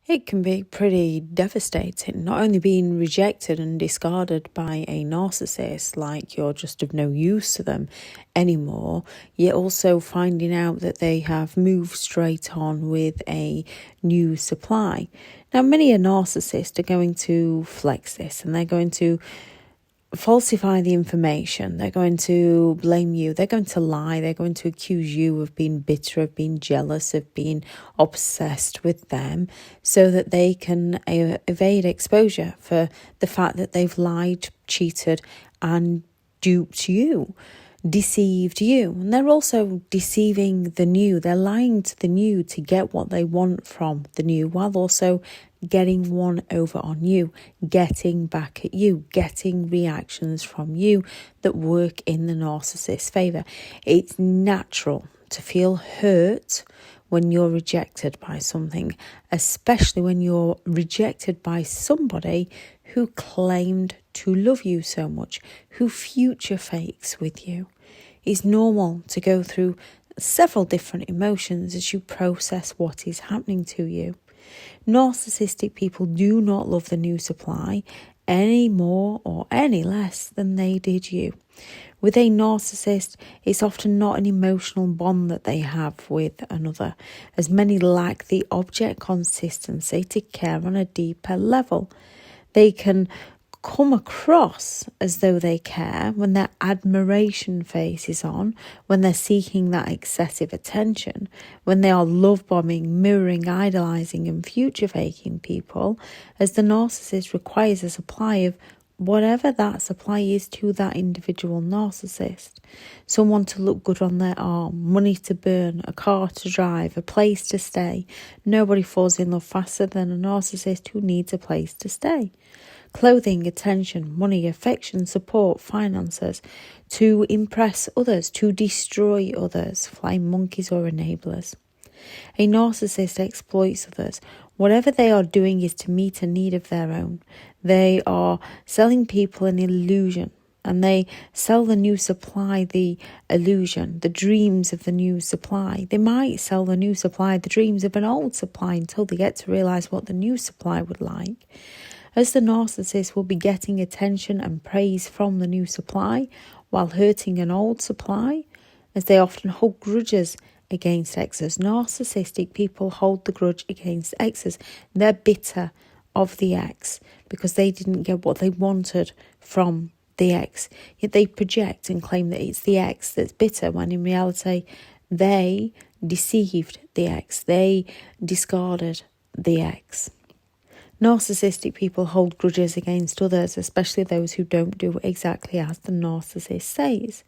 It can be pretty devastating, not only being rejected and discarded by a narcissist, like you're just of no use to them anymore, yet also finding out that they have moved straight on with a new supply. Now, many a narcissist are going to flex this and they're going to falsify the information. They're going to blame you. They're going to lie. They're going to accuse you of being bitter, of being jealous, of being obsessed with them, so that they can evade exposure for the fact that they've lied, cheated, and duped you, deceived you. And they're also deceiving the new. They're lying to the new to get what they want from the new, while also getting one over on you, getting back at you, getting reactions from you that work in the narcissist's favour. It's natural to feel hurt when you're rejected by something, especially when you're rejected by somebody who claimed to love you so much, who future fakes with you. It's normal to go through several different emotions as you process what is happening to you. Narcissistic people do not love the new supply any more or any less than they did you. With a narcissist, it's often not an emotional bond that they have with another, as many lack the object consistency to care on a deeper level. They can come across as though they care when their admiration face is on, when they're seeking that excessive attention, when they are love bombing, mirroring, idolizing and future faking people, as the narcissist requires a supply of whatever that supply is to that individual narcissist. Someone to look good on their arm, money to burn, a car to drive, a place to stay. Nobody falls in love faster than a narcissist who needs a place to stay. Clothing, attention, money, affection, support, finances, to impress others, to destroy others, flying monkeys or enablers. A narcissist exploits others. Whatever they are doing is to meet a need of their own. They are selling people an illusion, and they sell the new supply the illusion, the dreams of the new supply. They might sell the new supply the dreams of an old supply until they get to realise what the new supply would like. As the narcissist will be getting attention and praise from the new supply while hurting an old supply, as they often hold grudges against exes. Narcissistic people hold the grudge against exes. They're bitter of the ex because they didn't get what they wanted from the ex. Yet they project and claim that it's the ex that's bitter, when in reality they deceived the ex. They discarded the ex. Narcissistic people hold grudges against others, especially those who don't do exactly as the narcissist says.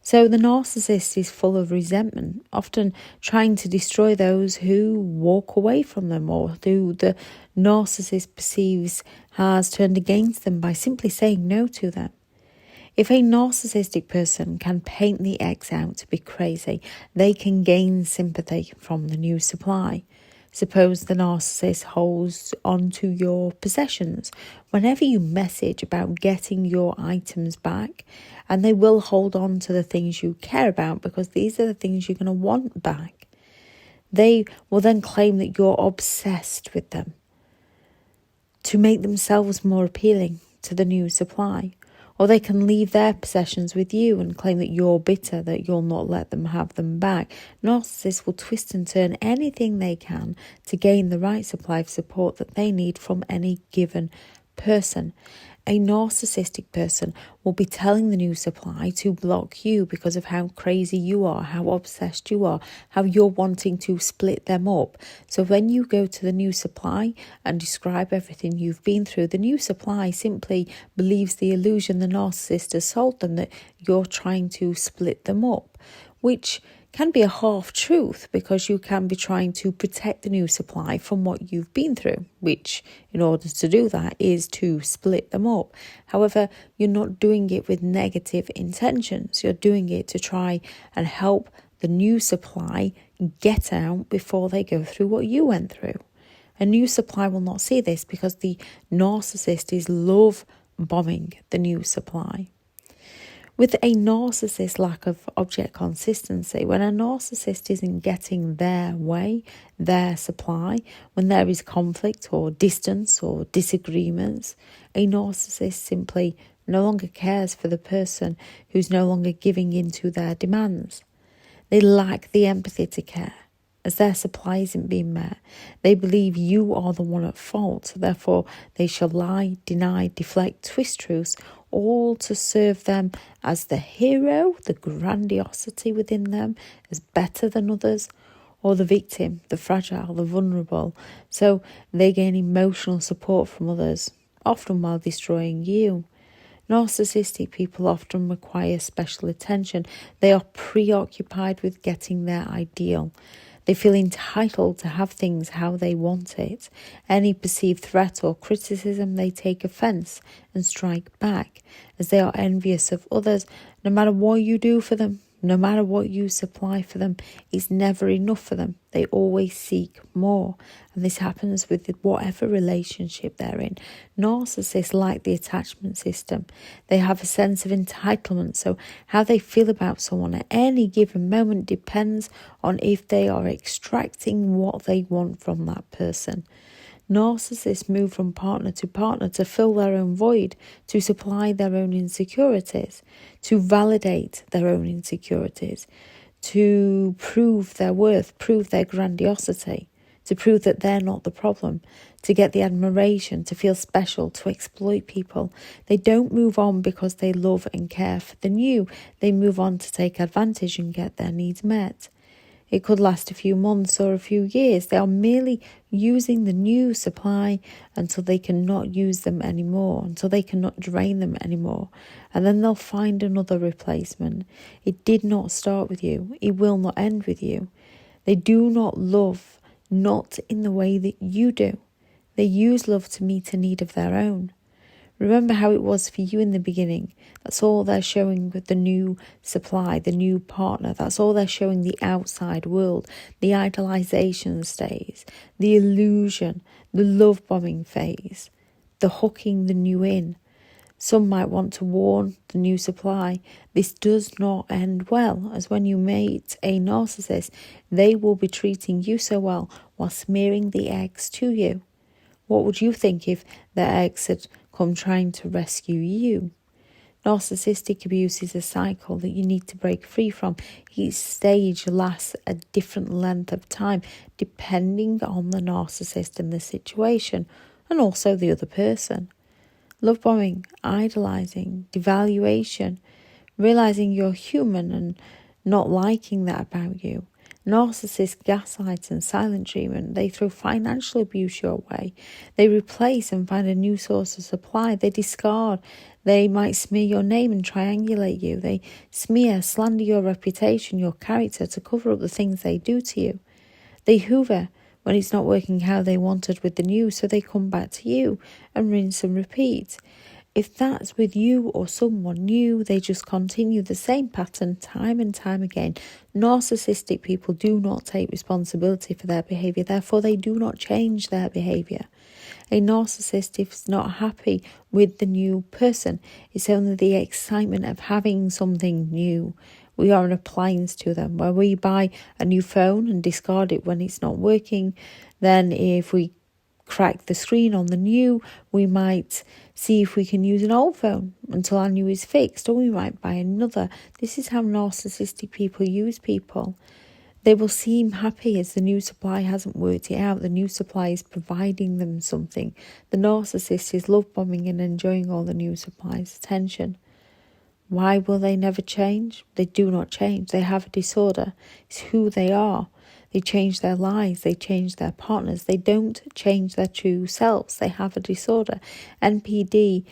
So the narcissist is full of resentment, often trying to destroy those who walk away from them or who the narcissist perceives has turned against them by simply saying no to them. If a narcissistic person can paint the ex out to be crazy, they can gain sympathy from the new supply. Suppose the narcissist holds on to your possessions. Whenever you message about getting your items back, and they will hold on to the things you care about because these are the things you're going to want back. They will then claim that you're obsessed with them to make themselves more appealing to the new supply. Or they can leave their possessions with you and claim that you're bitter, that you'll not let them have them back. Narcissists will twist and turn anything they can to gain the right supply of support that they need from any given person. A narcissistic person will be telling the new supply to block you because of how crazy you are, how obsessed you are, how you're wanting to split them up. So when you go to the new supply and describe everything you've been through, the new supply simply believes the illusion the narcissist has sold them, that you're trying to split them up, which can be a half-truth because you can be trying to protect the new supply from what you've been through, which in order to do that is to split them up. However, you're not doing it with negative intentions. You're doing it to try and help the new supply get out before they go through what you went through. A new supply will not see this because the narcissist is love bombing the new supply. With a narcissist lack of object consistency, when a narcissist isn't getting their way, their supply, when there is conflict or distance or disagreements, a narcissist simply no longer cares for the person who's no longer giving in to their demands. They lack the empathy to care. As their supply isn't being met, they believe you are the one at fault. Therefore, they shall lie, deny, deflect, twist truths, all to serve them as the hero, the grandiosity within them, as better than others, or the victim, the fragile, the vulnerable. So they gain emotional support from others, often while destroying you. Narcissistic people often require special attention. They are preoccupied with getting their ideal. They feel entitled to have things how they want it. Any perceived threat or criticism, they take offence and strike back, as they are envious of others. No matter what you do for them, no matter what you supply for them, it's never enough for them. They always seek more. And this happens with whatever relationship they're in. Narcissists like the attachment system. They have a sense of entitlement. So how they feel about someone at any given moment depends on if they are extracting what they want from that person. Narcissists move from partner to fill their own void, to supply their own insecurities, to validate their own insecurities, to prove their worth, prove their grandiosity, to prove that they're not the problem, to get the admiration, to feel special, to exploit people. They don't move on because they love and care for the new. They move on to take advantage and get their needs met. It could last a few months or a few years. They are merely using the new supply until they cannot use them anymore, until they cannot drain them anymore. And then they'll find another replacement. It did not start with you. It will not end with you. They do not love, not in the way that you do. They use love to meet a need of their own. Remember how it was for you in the beginning. That's all they're showing with the new supply, the new partner. That's all they're showing the outside world, the idolization stage, the illusion, the love bombing phase, the hooking the new in. Some might want to warn the new supply. This does not end well, as when you meet a narcissist, they will be treating you so well while smearing the eggs to you. What would you think if their eggs had come trying to rescue you? Narcissistic abuse is a cycle that you need to break free from. Each stage lasts a different length of time, depending on the narcissist and the situation, and also the other person. Love bombing, idolizing, devaluation, realizing you're human and not liking that about you. Narcissist gaslight and silent treatment. They throw financial abuse your way. They replace and find a new source of supply. They discard. They might smear your name and triangulate you. They smear, slander your reputation, your character to cover up the things they do to you. They hoover when it's not working how they wanted with the new, so they come back to you and rinse and repeat. If that's with you or someone new, they just continue the same pattern time and time again. Narcissistic people do not take responsibility for their behaviour, therefore they do not change their behaviour. A narcissist is not happy with the new person. It's only the excitement of having something new. We are an appliance to them, where we buy a new phone and discard it when it's not working. Then if we crack the screen on the new, we might see if we can use an old phone until our new is fixed, or we might buy another. This is how narcissistic people use people. They will seem happy as the new supply hasn't worked it out. The new supply is providing them something. The narcissist is love bombing and enjoying all the new supply's attention. Why will they never change? They do not change. They have a disorder. It's who they are. They change their lives, they change their partners, they don't change their true selves. They have a disorder. NPD,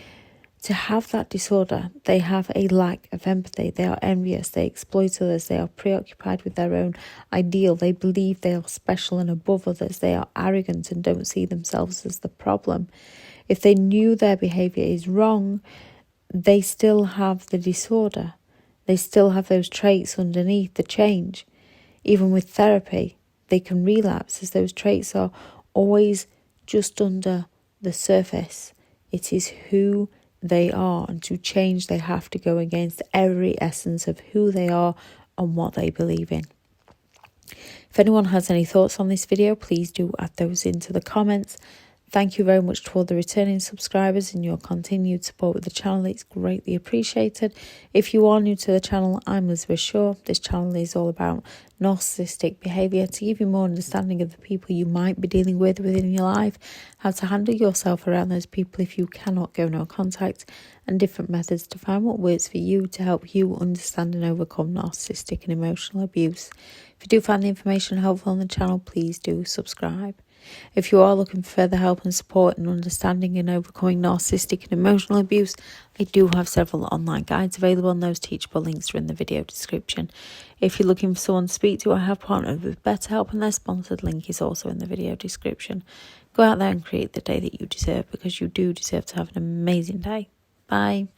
to have that disorder, they have a lack of empathy. They are envious, they exploit others, they are preoccupied with their own ideal. They believe they are special and above others. They are arrogant and don't see themselves as the problem. If they knew their behaviour is wrong, they still have the disorder. They still have those traits underneath the change. Even with therapy, they can relapse, as those traits are always just under the surface. It is who they are, and to change they have to go against every essence of who they are and what they believe in. If anyone has any thoughts on this video, please do add those into the comments. Thank you very much to all the returning subscribers and your continued support with the channel. It's greatly appreciated. If you are new to the channel, I'm Elizabeth Shaw. This channel is all about narcissistic behaviour to give you more understanding of the people you might be dealing with within your life, how to handle yourself around those people if you cannot go no contact, and different methods to find what works for you to help you understand and overcome narcissistic and emotional abuse. If you do find the information helpful on the channel, please do subscribe. If you are looking for further help and support in understanding and overcoming narcissistic and emotional abuse, I do have several online guides available, and those teachable links are in the video description. If you're looking for someone to speak to, I have partnered with BetterHelp, and their sponsored link is also in the video description. Go out there and create the day that you deserve, because you do deserve to have an amazing day. Bye.